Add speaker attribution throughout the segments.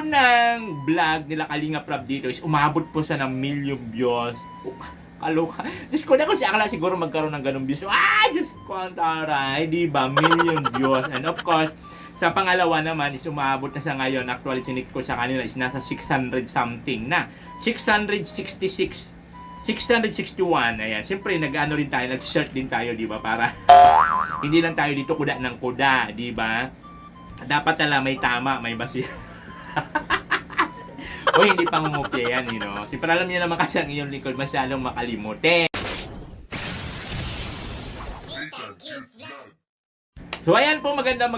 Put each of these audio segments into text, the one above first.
Speaker 1: unang vlog nila Kalinga Prab dito is umabot po sa ng million views. Kaloka. Diyos ko na kung siya akala siguro magkaroon ng ganung views. Diyos ko ang taray, di ba? Million views. And of course, sa pangalawa naman is umabot na sa ngayon. Actually, chinik ko sa kanila is nasa 600 something na. 666, 661. Ayan. Siyempre, nag-ano rin tayo, nag-shirt din tayo, di ba? Para hindi lang tayo dito kuda ng kuda, di ba? Dapat tala may tama, may basi. O hindi pang umupya yan, you know. Siyempre alam niyo naman kasi ang iyong lingkod masyadong makalimutin. So ayan po, magandang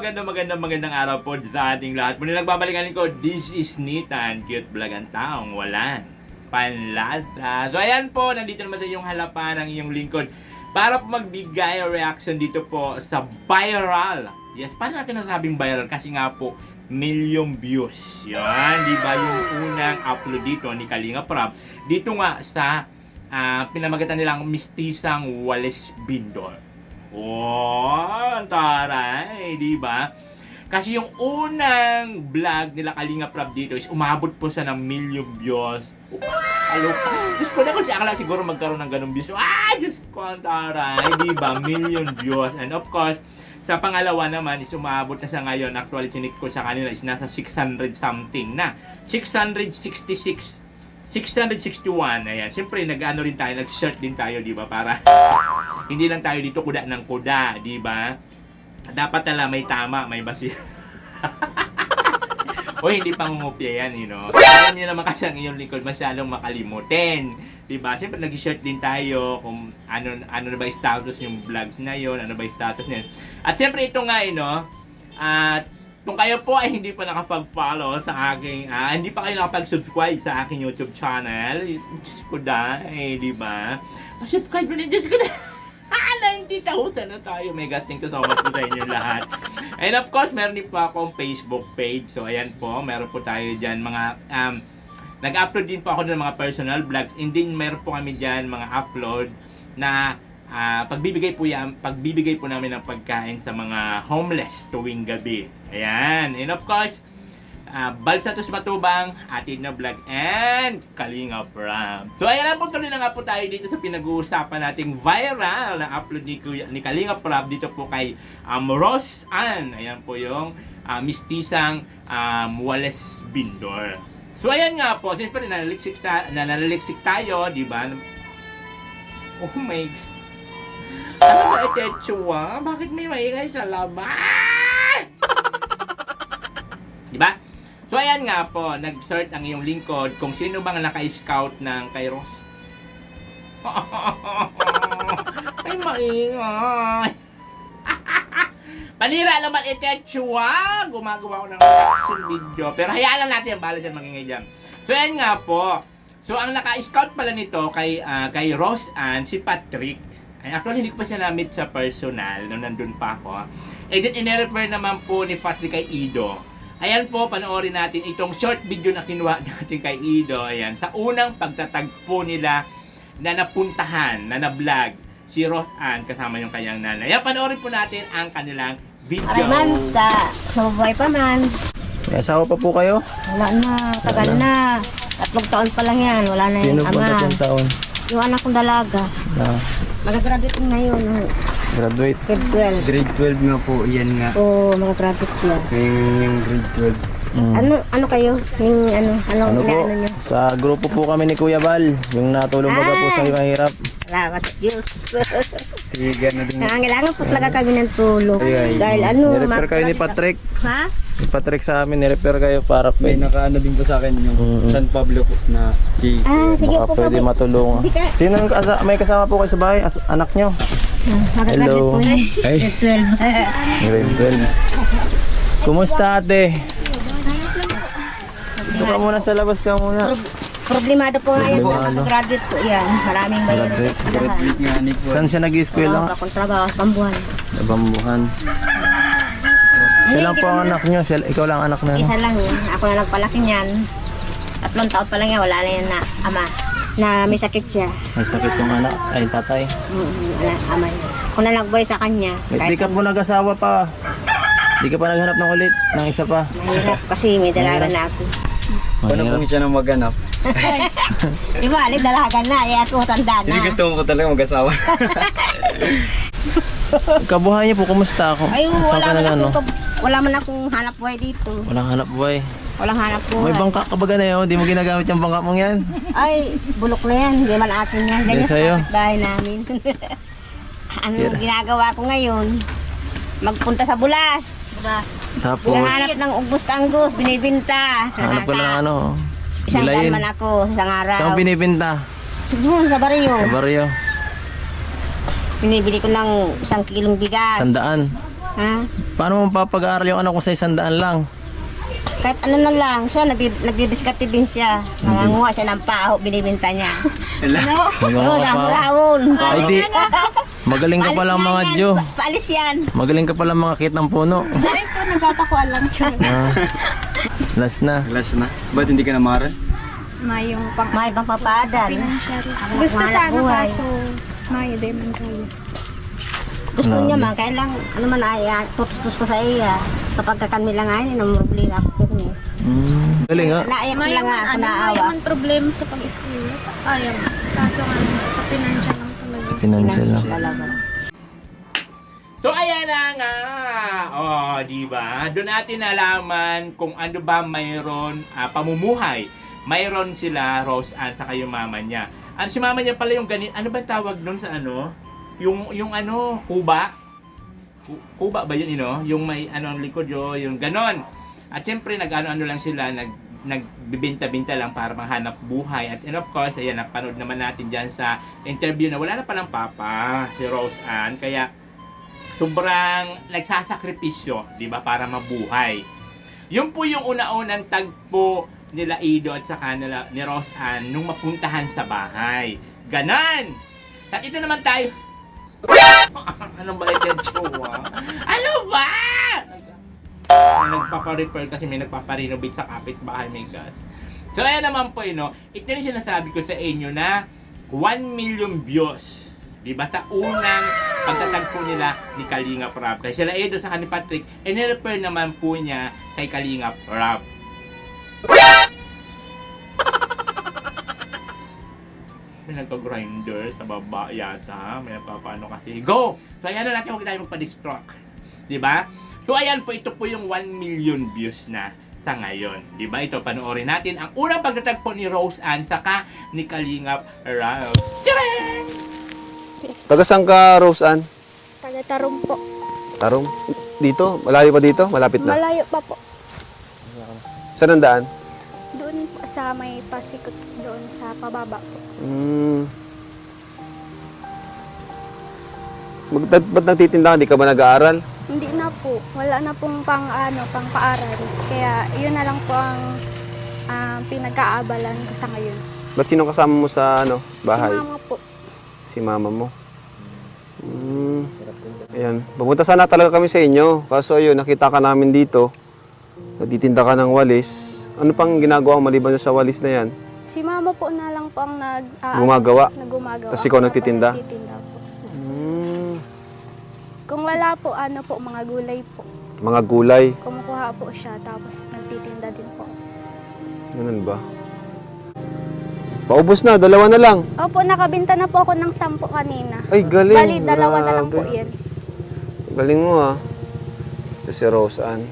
Speaker 1: araw po sa ating lahat. Muli nagbabalikan ko, this is Nitan, cute vlog ang taong walang panlasa. So ayan po, nandito naman sa iyong halapan ang iyong lingkod para po magbigay reaction dito po sa viral. Yes, paano natin nasabing viral? Kasi nga po, million views. Yan, di ba yung unang upload dito ni Kalinga Prab? Dito nga sa pinamagatan nilang Mistisang Walis Bindol. Ang taray, di ba? Kasi yung unang vlog nila Kalinga Prab dito is umabot po sa ng million views. Kaloka. Diyos ko na kung siya akala siguro magkaroon ng ganung views. Diyos ko ang taray, di ba? Million views. And of course, sa pangalawa naman is umabot na sa ngayon. Actually, chinik ko sa kanila is nasa 600 something na. 666, 661. Ayan. Siyempre, nag-ano rin tayo, nag-shirt din tayo, di ba? Para hindi lang tayo dito kuda ng kuda, di ba? Dapat tala may tama, may basi. O hindi pang umupya yan, you know. Alam niyo naman kasi ang iyong lingkod masyadong makalimutin. Diba? Siyempre nag-shirt din tayo kung ano na ba yung status yung vlogs na yun, ano ba yung status niyan. At siyempre ito nga, you know, kung kayo po ay hindi pa nakapag-follow sa aking, hindi pa kayo nakapag-subscribe sa aking YouTube channel, Diyos ko dahil, diba? Pa-subscribe mo na, Diyos ko dahil. 90,000 na tayo. Mega thank you so much po sa inyo lahat. And of course, meron din po akong Facebook page. So, ayan po. Meron po tayo dyan mga nag-upload din po ako ng mga personal vlogs. And then, meron po kami dyan mga upload na pagbibigay po namin ng pagkain sa mga homeless tuwing gabi. Ayan. And of course, Balsatos Matubang, Atid na Vlog, and Kalinga Prab. So ayan na po, tuloy na nga po tayo dito sa pinag-uusapan nating viral na upload ni Kalinga Prab dito po kay Rose Ann. Ayan po yung Mistisang Walis Bindol. So ayan nga po, siyempre nanaliksik tayo, di ba? Oh my God. Ano ba ito? Bakit may maingay sa labas? Di ba? So ayan nga po, nag-search ang iyong lingkod kung sino bang naka-scout ng kay Rose. Ay maingay. Panira naman ito, gumagawa ko ng reaction video. Pero hayaan lang natin, bala dyan magingay dyan. So ayan nga po. So ang naka-scout pala nito kay Rose Ann, si Patrick. Ay, actually hindi ko pa siya na-meet sa personal nung nandun pa ako. And then in-refer naman po ni Patrick kay Ido. Ayan po, panoorin natin itong short video na kinuha natin kay Ido. Ayan, sa unang pagtatagpo nila na napuntahan, na na-vlog si Rose Ann kasama yung kanyang nanay. Ayan, panoorin po natin ang kanilang video.
Speaker 2: Ay man, mabubuhay pa man.
Speaker 3: May asawa pa po kayo?
Speaker 2: Wala na, tagal na. 3 taon pa lang yan, wala na
Speaker 3: Sino
Speaker 2: yung
Speaker 3: po
Speaker 2: ama.
Speaker 3: 3 taon?
Speaker 2: Yung anak kong dalaga.
Speaker 3: Na
Speaker 2: Magagraduate ngayon.
Speaker 3: graduate?
Speaker 2: Grade 12.
Speaker 4: Grade 12 nga po, yan nga.
Speaker 2: Oo, magagraduate siya.
Speaker 4: Yung grade 12.
Speaker 2: Ano kayo? Yung
Speaker 3: Ano po?
Speaker 2: nyo?
Speaker 3: Sa grupo po kami ni Kuya Bal, yung natulong baga po sa mahirap.
Speaker 2: Salamat sa Diyos.
Speaker 4: Kaya na din.
Speaker 2: Kailangan po talaga kami ng tulong.
Speaker 3: Ay,
Speaker 2: Dahil
Speaker 3: nirefer kayo ni Patrick.
Speaker 2: Ha?
Speaker 3: Ni Patrick sa amin, nirefer kayo para
Speaker 4: May nakaano din po sa akin yung San Pablo po na si...
Speaker 2: Sige
Speaker 3: baka
Speaker 2: po
Speaker 3: pwede
Speaker 2: kami.
Speaker 3: matulungan.
Speaker 2: Hindi ka-
Speaker 3: Sino may kasama po kayo sa bahay? Anak nyo?
Speaker 2: Magagraduate
Speaker 3: Hello.
Speaker 2: po yun.
Speaker 4: Ay.
Speaker 2: Grade 12.
Speaker 3: Grade 12. Kumusta ate? Dito ka muna sa labas ka muna.
Speaker 2: Problemado po nga yan.
Speaker 3: Problemado.
Speaker 2: Graduate po yan. Maraming bayan sa
Speaker 3: Graduate.
Speaker 2: eskwelahan.
Speaker 4: Graduate nga ni po.
Speaker 3: Saan siya nag-eskwela?
Speaker 2: Akong trabaho, pambuhan.
Speaker 3: Sa Bambuhan. Siya lang po ang anak nyo. Ikaw lang ang anak na.
Speaker 2: Isa lang yun. Ako na nagpalaki niyan. 3 taon pa lang yan. Wala na yan na ama. Na may sakit siya.
Speaker 3: May sakit yung anak. Ay, tatay.
Speaker 2: Ama niya. Ako na nagboy sa kanya.
Speaker 3: Di ka po nag-asawa pa. Di ka pa naghanap ng ulit ng isa pa.
Speaker 2: Mahirap kasi may dalaga na ako.
Speaker 4: Paano
Speaker 3: Mahirap.
Speaker 4: kung siya nang maghanap?
Speaker 2: Di ba, dalagan na, eh ako tanda na.
Speaker 4: Hindi gusto mo po talaga mag-asawa.
Speaker 3: Kabuhay niyo po, kumusta ako?
Speaker 2: Ay,
Speaker 3: Saan ka na, ano?
Speaker 2: wala man akong hanap buhay dito.
Speaker 3: Walang hanap buhay.
Speaker 2: Walang hanap buhay.
Speaker 3: May bangka ka ba gano'n? Di mo ginagamit yung bangka mong yan?
Speaker 2: Ay, bulok na yan. Hindi man akin yan.
Speaker 3: Yan
Speaker 2: Ganyan
Speaker 3: sa'yo.
Speaker 2: sa kapitbahay namin. Ano ginagawa ko ngayon? Magpunta sa bulas.
Speaker 3: Tapos,
Speaker 2: Hinahanap ng ubus-tanggus, binibinta.
Speaker 3: hanap ka ng ano?
Speaker 2: Isang daan
Speaker 3: Bilayin.
Speaker 2: man ako, isang araw.
Speaker 3: Saan mo binibinta?
Speaker 2: Doon sa baryo.
Speaker 3: Sa baryo.
Speaker 2: Binibili ko ng 1 kilong bigas.
Speaker 3: 100.
Speaker 2: Ha?
Speaker 3: Paano mo mapapag-aaral yung anak ko sa 100 lang?
Speaker 2: Kahit ano na lang, siya nagdidiskarte din siya. Nanganguha siya ng paho, binibinta niya. Oo,
Speaker 3: Magawa ka pa.
Speaker 2: ramon.
Speaker 3: Ay di, magaling ka palang mga Diyo.
Speaker 2: Paalis yan.
Speaker 3: Magaling ka palang mga kit ng puno.
Speaker 5: Ay po, nagpapakuan lang siya.
Speaker 3: Ah, last na.
Speaker 4: Last na. Ba't hindi ka na maaral?
Speaker 5: May yung pang
Speaker 2: May bang papadal.
Speaker 5: financial.
Speaker 2: Ako,
Speaker 5: Gusto
Speaker 2: mahal
Speaker 5: sana
Speaker 2: buhay.
Speaker 5: kaso may di man kaya.
Speaker 2: Gusto niya man, kaya lang, ano man ay, tutus ko sa iya. Kapag kakanmi lang ay, namumuli na ako niya.
Speaker 3: Galing ha.
Speaker 2: Naiyak ko
Speaker 5: May
Speaker 2: lang nga ako naawa.
Speaker 5: may man problema sa pag-school. Ayaw. Kaso nga sa financial lang talaga.
Speaker 3: Financial lang.
Speaker 2: Talaga.
Speaker 1: So ayan na nga. Oh, di ba? Doon natin nalaman kung ano ba mayroon pamumuhay. Mayroon sila Rose Ann sa yung mama niya. Ano si mama niya pala yung ganito. Ano ba tawag doon sa ano? Yung ano, kuba. Kuba ba yun, Yung may ano ang likod yung ganon. At siyempre nag-ano lang sila, nagbibinta-binta lang para manghanap buhay. At and of course, ayan, napanood naman natin dyan sa interview na wala na palang papa, si Rose Ann. Kaya sobrang nagsasakripisyo, di ba, para mabuhay. Yun po yung una-unang tagpo nila Ido at saka nila, ni Rose Ann nung mapuntahan sa bahay. Ganon! At ito naman tayo. Ano ba ito, Chua? Ano ba? Nagpapa-repair kasi may nagpapa-renovate sa kapitbahay, may gas. So ayan naman po, ito yung sinasabi ko sa inyo na 1 million views. Diba? Sa unang pagtatagpo nila ni Kalingap Rob. Kasi sila Edo sa ni Patrick, in-repair naman po niya kay Kalingap Rob. May nagka-grinder sa baba yata. May nagpapaano kasi. Go! So ayan na natin, huwag tayo magpa-distract. Diba? So ayan po, ito po yung 1 million views na sa ngayon. Diba? Ito, panoorin natin ang unang pagtatagpo ni Rose Ann saka ni Kalingap Rob. Tcharam!
Speaker 6: Taga saan ka, Rose Ann?
Speaker 5: Taga-Tarong po.
Speaker 6: Tarong? Dito? Malayo pa dito? Malapit na?
Speaker 5: Malayo pa po.
Speaker 6: Saan ang daan?
Speaker 5: Doon po sa may pasikot doon sa pababa po.
Speaker 6: Ba't nagtitinda ka? Di ka ba nag-aaral?
Speaker 5: Hindi na po. Wala na pong pang paaral. Kaya yun na lang po ang pinag-aabalan ko sa ngayon.
Speaker 6: Ba't sino kasama mo sa bahay?
Speaker 5: Si mama po.
Speaker 6: Si mama mo. Ayan. Pupunta sana talaga kami sa inyo. Kaso ayun, nakita ka namin dito. Nagtitinda ka ng walis. Ano pang ginagawa mo maliban sa walis na yan?
Speaker 5: Si mama po na lang po ang
Speaker 6: Gumagawa?
Speaker 5: nagumagawa.
Speaker 6: Tas ikaw
Speaker 5: Ako na po
Speaker 6: nagtitinda?
Speaker 5: nagtitinda po.
Speaker 6: Hmm,
Speaker 5: Kung wala po, mga gulay po.
Speaker 6: mga gulay.
Speaker 5: Kumukuha po siya, tapos nagtitinda din po.
Speaker 6: Ganun ba? Paubos na, 2 na lang.
Speaker 5: Opo, nakabinta na po ako ng 10 kanina.
Speaker 6: Ay, galing.
Speaker 5: Bali, 2 na lang po
Speaker 6: Grabe.
Speaker 5: yan.
Speaker 6: Galing mo Ito si Rose Ann.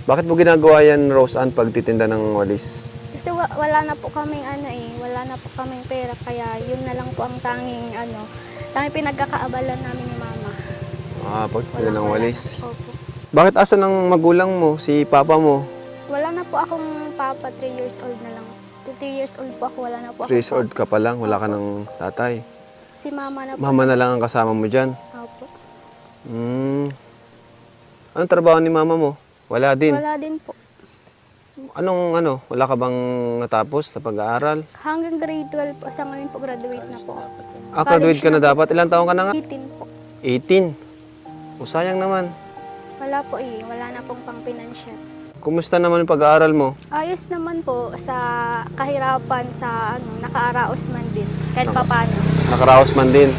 Speaker 6: Bakit mo ginagawa yan, Rose Ann, pagtitinda ng walis?
Speaker 5: Kasi wala na po kaming wala na po kaming pera. Kaya yun na lang po ang tanging pinagkakaabalan namin ni mama.
Speaker 6: Pagtitinda ng
Speaker 5: Wala.
Speaker 6: walis.
Speaker 5: Opo.
Speaker 6: Bakit asan ng magulang mo, si papa mo?
Speaker 5: Wala na po akong papa, 3 years old na lang. 3 years old po ako, wala na po
Speaker 6: 3 years
Speaker 5: akong
Speaker 6: old ka pa lang, wala ka ng tatay.
Speaker 5: papa. Si mama na po.
Speaker 6: Mama na lang ang kasama mo dyan.
Speaker 5: Opo.
Speaker 6: Anong trabaho ni mama mo? Wala din.
Speaker 5: Wala din po.
Speaker 6: Wala ka bang natapos sa pag-aaral?
Speaker 5: Hanggang grade 12 po. Sa ngayon po, graduate na po.
Speaker 6: Graduate ka na dapat. Ilang taon ka na nga?
Speaker 5: 18 po.
Speaker 6: 18. O sayang naman.
Speaker 5: Wala po Wala na pong pang-financial.
Speaker 6: Kumusta naman yung pag-aaral mo?
Speaker 5: Ayos naman po sa kahirapan sa nakaaraos man din. Kahit papano.
Speaker 6: Nakaraos man din.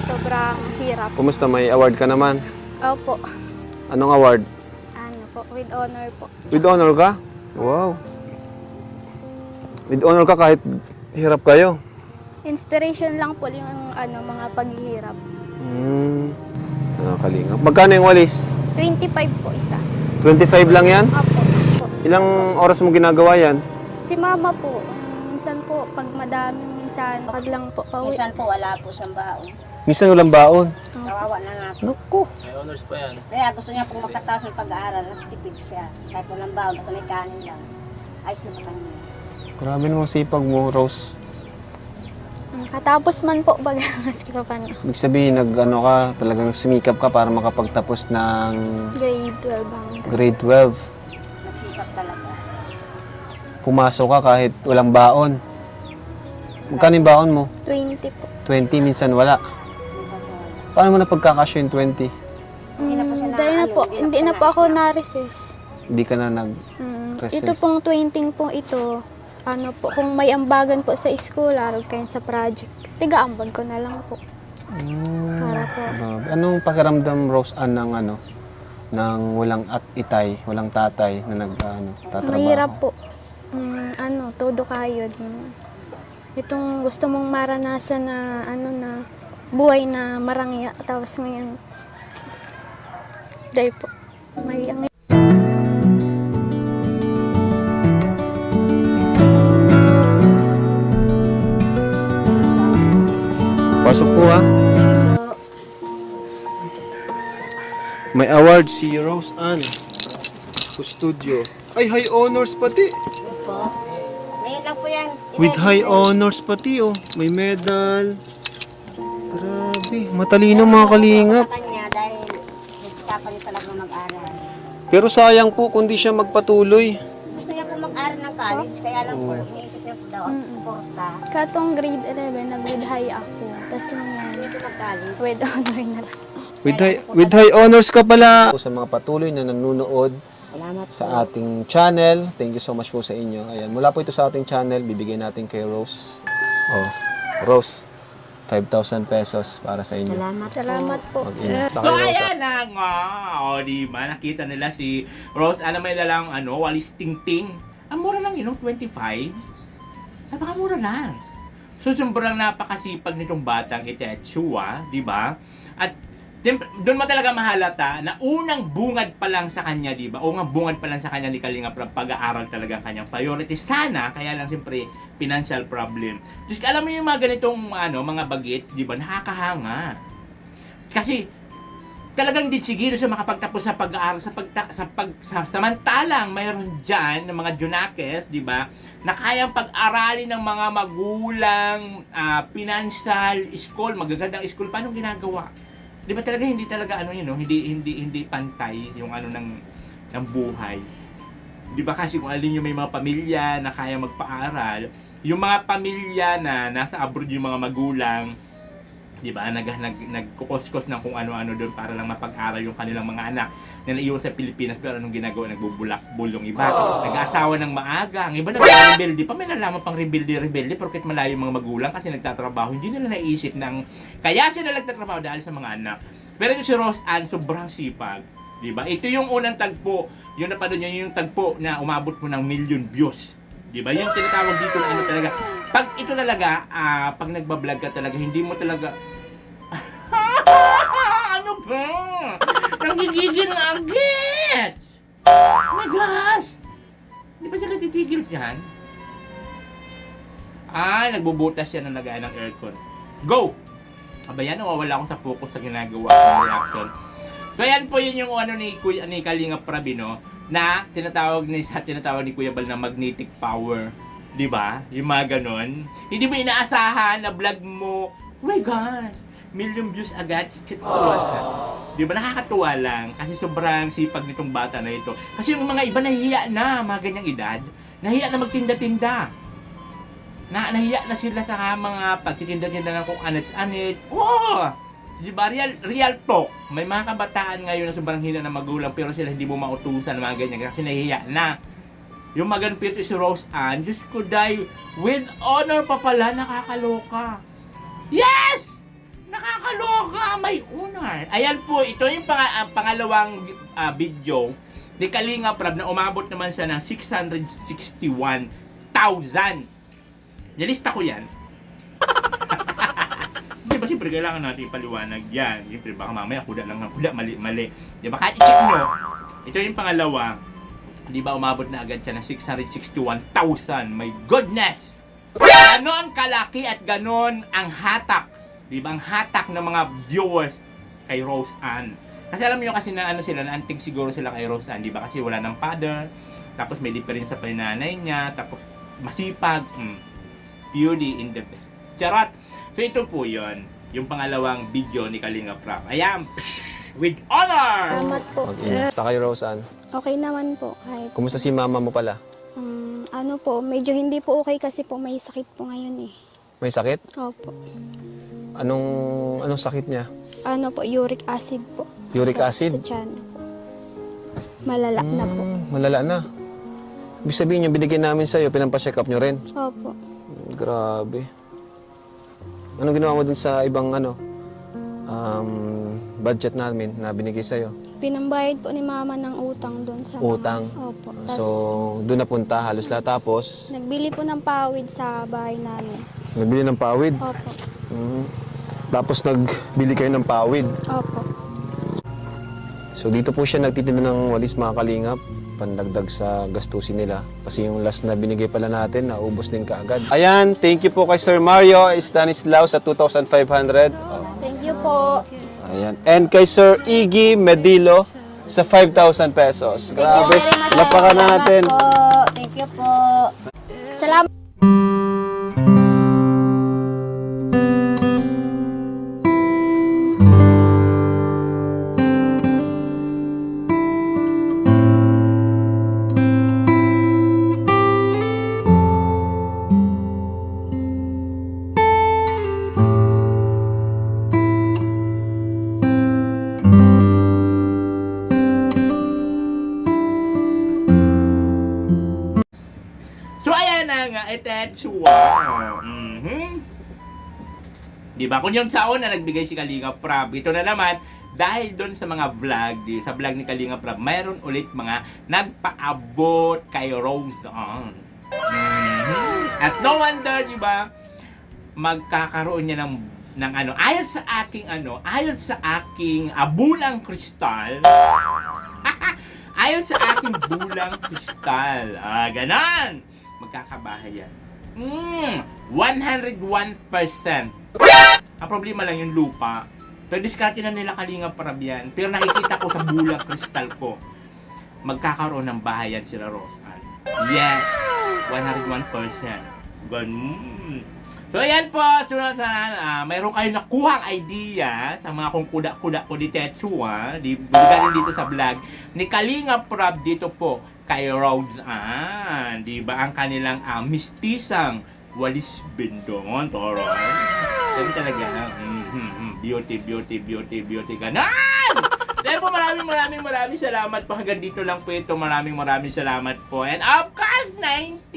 Speaker 5: Sobrang hirap.
Speaker 6: Kumusta? May award ka naman?
Speaker 5: Opo.
Speaker 6: Anong award?
Speaker 5: With honor po.
Speaker 6: With honor ka? Wow. With honor ka kahit hirap kayo.
Speaker 5: Inspiration lang po yung ano, mga paghihirap.
Speaker 6: Nakakalingap. Magkano yung walis?
Speaker 5: 25 po isa.
Speaker 6: 25 lang yan?
Speaker 5: Apo.
Speaker 6: Ilang oras mo ginagawa yan?
Speaker 5: Si mama po, minsan po, pag madami, minsan, pag lang po pauwi.
Speaker 2: Minsan po wala po siyang baon.
Speaker 6: Minsan walang baon.
Speaker 2: Kawawa na nga po.
Speaker 6: Naku.
Speaker 3: May honors pa yan.
Speaker 2: Kaya gusto niya pong magkatapos ng pag-aaral, nagtipid siya. Kahit walang baon, at may kanin lang. Ayos na sa kanya.
Speaker 6: Grabe namang sipag mo, Rose.
Speaker 5: Katapos man po, pag maski pa paano.
Speaker 6: Ibig sabihin, talagang sumikap ka para makapagtapos ng
Speaker 5: Grade 12 ang.
Speaker 6: grade 12.
Speaker 2: Nagsikap talaga.
Speaker 6: Pumasok ka kahit walang baon. Magkano yung baon mo?
Speaker 5: 20 po.
Speaker 6: 20, minsan wala.
Speaker 2: Minsan po wala.
Speaker 6: Paano mo napagkakasya yung 20?
Speaker 2: Hindi na po siya na,
Speaker 5: Dahil na
Speaker 2: ano,
Speaker 5: po, hindi na po ako na-resist.
Speaker 6: Hindi ka na nag... Resist.
Speaker 5: Ito pong 20 po ito, ano po, kung may ambagan po sa school, arog kayo sa project, tiga-ambag ko na lang po. Para po.
Speaker 6: Grabe. Anong pakiramdam, Rose Ann, ng walang itay, walang tatay na tatrabaho?
Speaker 5: Mahirap po. Todo kayo. Itong gusto mong maranasan na, na buhay na marangya. Tapos ngayon, dahil po, may ang
Speaker 6: Pasok po ha. May award si Rose Ann. Studio. Ay, high honors pati.
Speaker 2: Po. Ngayon lang po yan.
Speaker 6: With high honors pati oh. May medal. Grabe. Matalino mga kalingap.
Speaker 2: Sa kanya dahil nagsikapan niya talaga mag-aral.
Speaker 6: Pero sayang po kung di siya magpatuloy.
Speaker 2: Gusto niya po mag-aral ng college, kaya lang po, iniisip niya po daw ang suporta.
Speaker 5: katong grade 11, nag-with high ako. Tapos
Speaker 2: Hindi po mag-college.
Speaker 5: with honor na lang.
Speaker 6: With high honors ka pala. Sa mga patuloy na nanonood
Speaker 2: Salamat
Speaker 6: sa ating channel, thank you so much po sa inyo. Ayan, mula po ito sa ating channel, bibigyan natin kay Rose. Oh, Rose, 5,000 pesos para sa inyo.
Speaker 5: Salamat po.
Speaker 6: Mag-ingat
Speaker 1: So,
Speaker 6: na kayo, Rose.
Speaker 1: ayan na nga. O, diba? Nakita nila si Rose. Alam mo nila lang, walis ting-ting. Ang mura lang yun, 25. Napakamura lang. So, sobrang napakasipag nitong batang Itetsu, diba? At doon mo talaga mahalata na unang bungad pa lang sa kanya, di ba? Unang bungad pa lang sa kanya ni Kalinga Prab, pag-aaral talaga ang kanyang priority. Sana, kaya lang siyempre, financial problem. Just alam mo yung mga ganitong mga bagets, di ba? Nakakahanga. Kasi, talagang din siguro sa makapagtapos sa pag-aaral, samantalang mayroon dyan ng mga junakes, di ba? Na kayang pag-aralin ng mga magulang, financial, school, magagandang school, paano ginagawa? Di ba talaga hindi talaga hindi pantay yung ng buhay. Di ba kasi kung alin yung may mga pamilya na kaya magpaaral, yung mga pamilya na nasa abroad yung mga magulang, di ba, nagkukos-kos ng kung ano-ano doon para lang mapag-aral yung kanilang mga anak na naiwan sa Pilipinas, pero anong ginagawa? Nagbubulakbol yung iba. Nag-aasawa ng maaga. Ang iba nag-rebelde pa. May nalaman pang rebelde, porket malayo yung mga magulang kasi nagtatrabaho. Hindi nila naisip kaya sila nagtatrabaho dahil sa mga anak. Pero ito si Rose Ann, sobrang sipag. Diba? Ito yung unang tagpo. Yung napanood nyo yung tagpo na umabot mo ng 1,000,000 views. Diba? Yung tinatawag dito na talaga. Pag ito talaga, pag nagbablog ka talaga, hindi mo talaga ano ba? Nagigigil na agad! Oh my gosh! Di ba sila titigil dyan? Nagbubutas siya ng lagayan ng aircon. Go! Aba yan, nawawala akong sa focus sa ginagawa ng reaction. So yan po yun yung ni Kalinga Prab, na tinatawag ni Kuya Bal na magnetic power. Di ba? Yung mga ganon. Hindi mo inaasahan na vlog mo, oh my gosh! 1,000,000 views agad. Di ba? Nakakatuwa lang. Kasi sobrang sipag nitong bata na ito. Kasi yung mga iba nahihiya na, mga ganyang edad. Nahihiya na magtinda-tinda. Nahihiya na sila sa mga pagtitinda-tinda ng kung anits-anit. Oo! Di ba? Real talk. May mga kabataan ngayon na sobrang hina na magulang pero sila hindi mo mautusan mga ganyan kasi nahihiya na. Yung maganpito si Rose Ann, Diyos ko dahil, with honor pa pala, nakakaloka. Yes! Nakakaloka, may honor. Ayan po, ito yung pangalawang video ni Kalinga Prab na umabot naman siya ng 661,000 Nilista ko yan. Diba, siyempre, kailangan natin ipaliwanag yan. Siyempre, baka mamaya, kuda lang ng kuda, mali. Diba, kahit i-check nyo, ito yung pangalawa, diba, umabot na agad siya ng 661,000. My goodness! Ganon kalaki at ganon ang hatak. Diba, ang hatak ng mga viewers kay Rose Ann. Kasi alam niyo kasi na ano sila, na antig siguro sila kay Rose Ann, diba? Kasi wala ng father, tapos may difference sa pananay niya, tapos masipag, beauty in the best. Charot! So ito po yon, yung pangalawang video ni Kalinga Prab. Ayan, with honor!
Speaker 5: Salamat po.
Speaker 6: Basta kayo, Roseanne.
Speaker 5: Okay naman po. Kahit,
Speaker 6: Kumusta si mama mo pala?
Speaker 5: ano po, medyo hindi po okay kasi po may sakit po ngayon eh.
Speaker 6: May sakit?
Speaker 5: Opo.
Speaker 6: Anong sakit niya?
Speaker 5: Ano po, uric acid po.
Speaker 6: Uric
Speaker 5: Sa
Speaker 6: acid?
Speaker 5: tiyan po. Malala na po.
Speaker 6: Malala na. Ibig sabihin yung binigyan namin sa'yo, pinampa-check up nyo rin.
Speaker 5: Opo.
Speaker 6: Grabe. Anong ginawa mo dun sa ibang budget namin na binigay sa'yo?
Speaker 5: Pinambayad po ni mama ng utang doon sa
Speaker 6: Utang?
Speaker 5: Opo.
Speaker 6: So,
Speaker 5: Tas,
Speaker 6: doon napunta halos lahat. Tapos,
Speaker 5: nagbili po ng pawid sa bahay namin.
Speaker 6: nabili ng pawid.
Speaker 5: Opo.
Speaker 6: Tapos, nagbili kayo ng pawid.
Speaker 5: Opo.
Speaker 6: So, dito po siya nagtitinda ng walis, mga kalingap, pandagdag sa gastusin nila. Kasi yung last na binigay pala natin, naubos din kaagad. Ayan, thank you po kay Sir Mario Stanislao sa 2,500.
Speaker 5: Thank you po.
Speaker 6: Ayan. And kay Sir Iggy Medilo sa 5,000 pesos. Grabe, napaka natin.
Speaker 2: Thank you po.
Speaker 5: Salamat.
Speaker 1: So ayan na nga, Etetsua. Diba? Kung yung saon na nagbigay si Kalinga Prab, ito na naman, dahil doon sa mga vlog, sa vlog ni Kalinga Prab, mayroon ulit mga nagpaabot kay Rose Ann. At no wonder, diba, magkakaroon niya ng ano, ayon sa aking bulang kristal, ayon sa aking bulang kristal, ganon, magkakabahay yan. 101%. Ang problema lang yung lupa. Pero diskarte na nila Kalinga Prab yan. Pero nakikita ko sa bulang kristal ko, magkakaroon ng bahay yan sila Rose Ann. Yes, 101%. Ganun. So ayan po, sunod sana, mayroon kayo nakuhang idea sa mga kung kuda-kuda ko di Tetsuwa, galing dito sa vlog ni Kalinga Prab dito po kay Rose Ann, di ba, ang kanilang mistisang walis bindon, toro. Yan talaga, beauty, ganon! Dahil po maraming salamat po. Hanggang dito lang po ito. Maraming salamat po. And of course, 90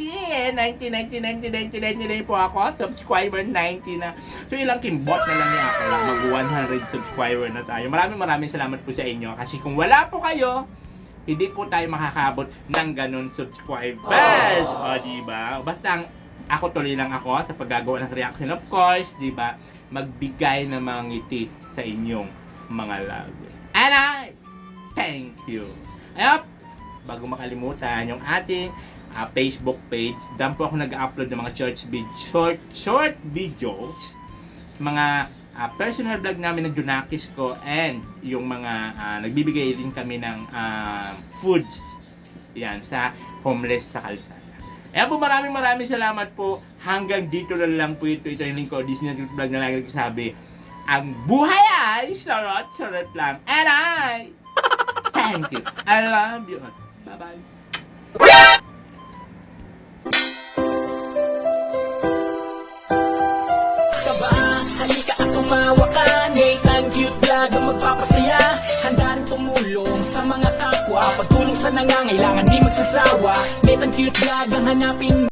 Speaker 1: po ako. Subscriber 90 na. So ilang kimbot na lang niya ako lang. Mag 100 subscriber na tayo. Maraming salamat po sa inyo. Kasi kung wala po kayo, hindi po tayo makakabot ng ganun subscribers. O, diba? Basta ako tuloy lang ako sa paggagawa ng reaction, of course, diba? Magbigay ng mga ngiti sa inyong mga love. And I thank you. Ayop, bago makalimutan yung ating Facebook page, dyan po ako nag-upload ng mga short videos, mga personal vlog namin ng Junakis ko, and yung mga nagbibigay din kami ng foods yan sa homeless sa kalsada. Ayan po, maraming salamat po. Hanggang dito na lang po ito. Ito yung lingkod, Disney vlog na lagi nagsasabi, ang buhay ay sarot lang. And I thank you. I love you. Bye-bye.
Speaker 7: Halika at tumawa ka, Nathan Cute Vlog ang magpapasaya. Handa rin tumulong sa mga kapwa, pagtulong sa nangangailangan di magsasawa. Nathan Cute Vlog ang hanapin